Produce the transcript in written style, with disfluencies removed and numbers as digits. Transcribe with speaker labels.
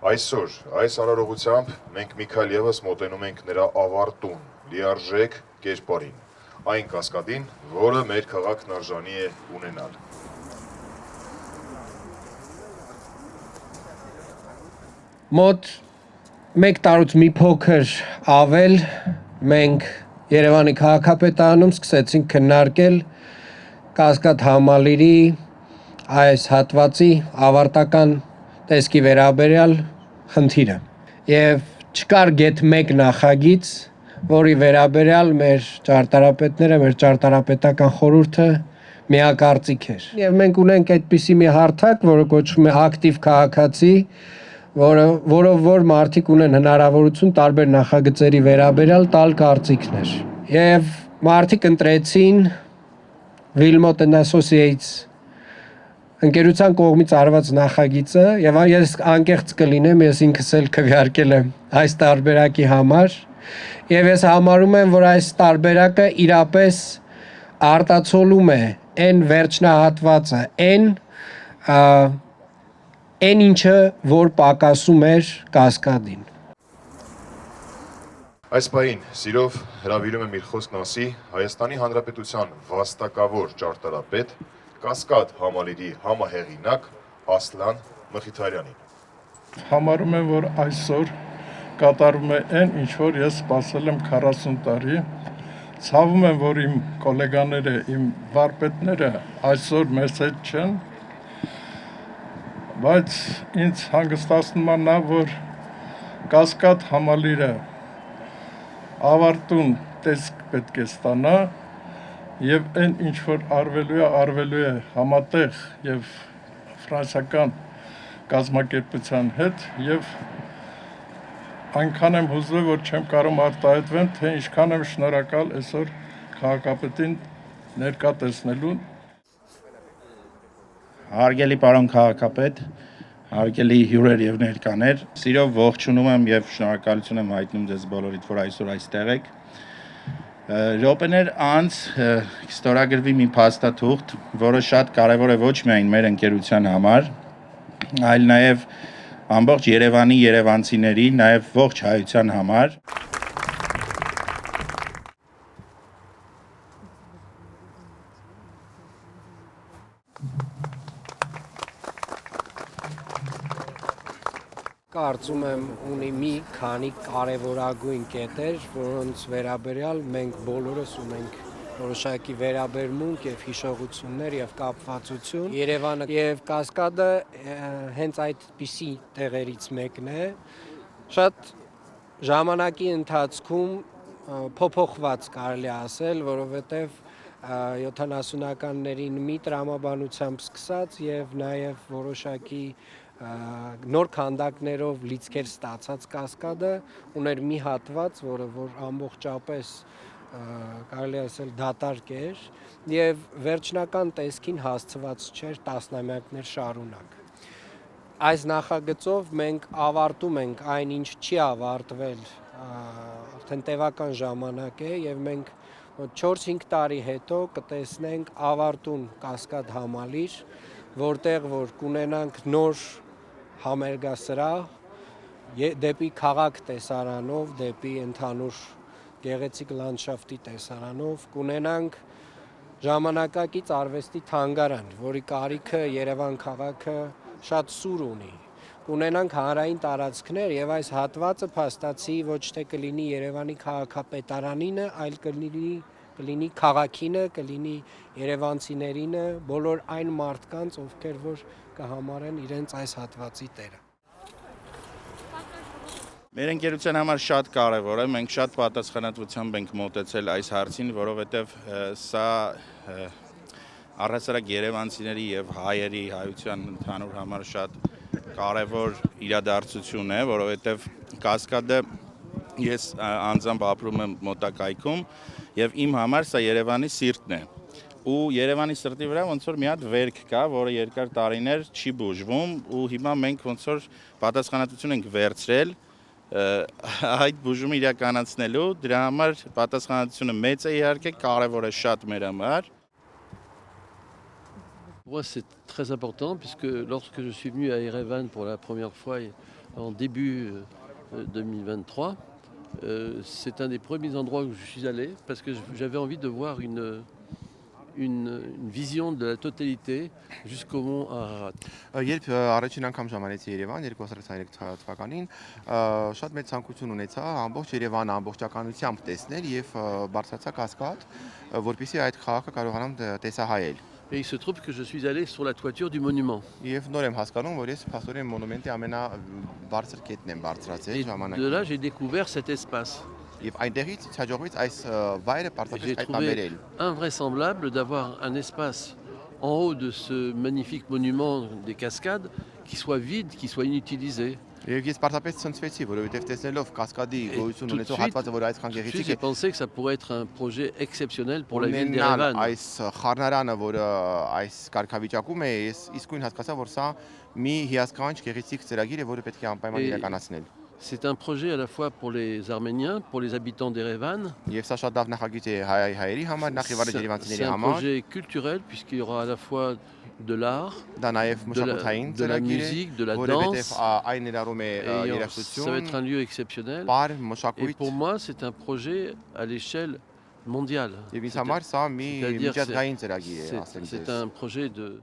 Speaker 1: Այսօր այս արարողությամբ մենք մի քայլ ևս մոտենում ենք նրա ավարտուն, լիարժեք կերպարին, այն կասկադին, որը մեր քաղաքն արժանի է ունենալ։
Speaker 2: Մոտ մեկ տարուց մի փոքր ավել մենք Երևանի քաղաքապետարանում սկսեցինք քննարկել Կասկադ համալիրի այս հատվածի ավարտական տեսքի վերաբերյալ խնդիրը եւ չկար գեթ մեկ նախագիծ, որի վերաբերյալ մեր ճարտարապետները, մեր ճարտարապետական խորհուրդը միակարծիք էր։ Եվ մենք ունենք այդպիսի մի հարթակ, որը կոչվում է ակտիվ քաղաքացի, որով որ մարդիկ ունեն հնարավորություն տարբեր նախագծերի վերաբերյալ տալ կարծիքներ։ Եվ մարդիկ ընտրեցին Wilmot & Associates ընկերության կողմից արված նախագիծը եւ ես անկեղծ կլինեմ, ես ինքս էլ քվեարկել եմ այս տարբերակի համար եւ ես համարում եմ, որ այս տարբերակը իրապես արտացոլում է այն վերջնահատվածը, այն ինչը որ պակասում էր Կասկադին։
Speaker 1: Այս պահին սիրով հրավիրում եմ իր խոսքն ասի Հայաստանի Հանրապետության վաստակավոր ճարտարապետ Կասկադ համալիրի համահեղինակ Ասլան Մխիթարյանին։
Speaker 3: Համարում եմ, որ այսօր կատարում է այն, ինչ որ ես սպասել եմ 40 տարի։ Ցավում եմ, որ իմ գոլեգաները, իմ վարպետները այսօր մեզ հետ չեն, բայց ինձ հանգստացնում է նա, որ Կասկադ համալիրը ավարտուն տեսք պետք է ստանա եւ այն ինչ որ արվելու է համատեղ եւ ֆրանսիական կազմակերպության հետ եւ այնքան եմ հուզվել, որ չեմ կարող արտահայտվեմ, թե ինչքան եմ շնորհակալ այսօր քաղաքապետին ներկա տեսնելու։
Speaker 4: Հարգելի պարոն քաղաքապետ, հարգելի հյուրեր եւ ներկաներ, սիրով ողջունում եմ եւ շնորհակալություն եմ հայտնում ձեզ բոլորիդ, որ այսօր այստեղ եք։ Րոպեներ անց ստորագրվի մի փաստաթուղթ, որը շատ կարևոր է ոչ միայն մեր ընկերության համար, այլ նաեւ ամբողջ Երևանի երևանցիների, նաեւ ողջ հայության համար։
Speaker 2: Կարծում եմ ունի մի քանի կարևորագույն կետեր, որոնց վերաբերյալ մենք բոլորս ունենք որոշակի վերաբերմունք եւ հիշողություններ եւ կապվածություն։ Երևանը եւ Կասկադը հենց այդպիսի տեղերից մեկն է։ Շատ ժամանակի ընթացքում փոփոխված կարելի ասել, որովհետեւ 70-ականներին մի տրամաբանությամբ սկսած եւ նաեւ որոշակի նոր քանդակներով լիցքեր ստացած Կասկադը ուներ մի հատված, որը որ ամբողջապես կարելի ասել դատարկ էր եւ վերջնական տեսքին հասցված չէր տասնամյակներ շարունակ։ Այս նախագծով մենք ավարտում ենք այն, ինչ չի ավարտվել արդեն տևական ժամանակ է եւ մենք 4-5 տարի հետո կտեսնենք ավարտուն Կասկադ համալիր, որտեղ որ կունենանք նոր համերգասրահ դեպի քաղաք տեսարանով, դեպի ընդհանուր գեղեցիկ լանդշաֆտի տեսարանով, կունենանք ժամանակակից արվեստի թանգարան, որի կարիքը Երևան քաղաքը շատ սուր ունի։ Կունենանք հանրային տարածքներ եւ այս հատվածը փաստացի ոչ թե կլինի Երևանի քաղաքապետարանինը, այլ կլինի քաղաքինը, կլինի երևանցիներինը, բոլոր այն մարդկանց, ովքեր որ կհամարեն իրենց այս հատվածի տերը։
Speaker 4: Մեր ընկերության համար շատ կարևոր է, մենք շատ պատասխանատվությամբ ենք մոտեցել այս հարցին, որովհետև սա առհասարակ երևանցիների եւ հայերի հայության ընդհանուր համար շատ կարևոր իրադարձություն է, որովհետև Կասկադը ես անձամբ ապրում եմ մոտակայքում եւ իմ համար սա Երևանի սիրտն է։ Ու Երևանի սրտի վրա ոնց որ մի հատ վերք կա, որը երկար տարիներ չի բուժվում ու հիմա մենք ոնց որ պատասխանատվություն ենք վերցրել այդ բուժումը իրականացնելու, դրա համար պատասխանատվությունը մեծ է իհարկե, կարևոր է շատ մեր համար։
Speaker 5: Pour moi, c'est très important puisque lorsque je suis venu à Erevan pour la première fois en début 2023. C'est un des premiers endroits où je suis allé parce que j'avais envie de voir une vision de la totalité jusqu'au mont Ararat.
Speaker 6: Երբ առաջին անգամ ժամանեցի Երևան 2023 թվականին, շատ մեծ ցանկություն ունեցա ամբողջ Երևանը ամբողջականությամբ տեսնել եւ բարձրացա կասկադ, որպեսզի այդ քաղաքը կարողանամ տեսահայել։
Speaker 5: Et il se trouve que je suis allé sur la toiture du monument.
Speaker 6: Եվ նոր եմ հասկանում, որ ես փաստորեն մոնումենտի ամենաբարձր կետն եմ բարձրացել
Speaker 5: Et de là,
Speaker 6: ժամանակին։
Speaker 5: j'ai découvert cet espace.
Speaker 6: Եվ այնտեղից հաջողվեց այս վայրը
Speaker 5: J'ai
Speaker 6: պարտադիր
Speaker 5: trouvé
Speaker 6: հայտնաբերել։
Speaker 5: invraisemblable d'avoir un espace en haut de ce magnifique monument des cascades qui soit vide, qui soit inutilisé.
Speaker 6: Եվ ես պարտապես ցնցվեցի, որովհետև տեսնելով կասկադի գոյություն
Speaker 5: tout de
Speaker 6: ունեցող
Speaker 5: suite,
Speaker 6: հատվածը, որը այսքան
Speaker 5: Tout de suite,
Speaker 6: գեղեցիկ
Speaker 5: j'ai
Speaker 6: է,
Speaker 5: pensé que ça pourrait être un projet exceptionnel pour la ville
Speaker 6: ունենալ
Speaker 5: d'Erevan.
Speaker 6: այս խառնարանը, որը այս կարգավիճակում է, ես իսկույն հասկացա, որ սա մի հիասքանչ գեղեցիկ ծրագիր է, որը պետք է անպայման
Speaker 5: Et-
Speaker 6: իրականացնել։
Speaker 5: C'est un projet à la fois pour les Arméniens, pour les habitants d'Erevan.
Speaker 6: Եվ սա շատ լավ նախագիծ է հայերի համար, նախ եւ առաջ
Speaker 5: C'est
Speaker 6: երևանցիների
Speaker 5: un
Speaker 6: համար,
Speaker 5: projet culturel puisqu'il y aura à la fois de l'art,
Speaker 6: դա նաեւ
Speaker 5: de la,
Speaker 6: մշակութային
Speaker 5: de la
Speaker 6: ծրագիր է,
Speaker 5: musique, de la
Speaker 6: որովհետև
Speaker 5: danse.
Speaker 6: այն ներառում է
Speaker 5: Et ça va être
Speaker 6: երաժշտություն,
Speaker 5: un lieu exceptionnel.
Speaker 6: բար,
Speaker 5: Et
Speaker 6: մշակույթ,
Speaker 5: pour moi, c'est un projet à l'échelle mondiale.
Speaker 6: եւ ինձ համար սա մի
Speaker 5: C'est-à-dire
Speaker 6: միջազգային ծրագիր է,
Speaker 5: C'est
Speaker 6: ասեմ
Speaker 5: c'est
Speaker 6: ձեզ։
Speaker 5: un projet de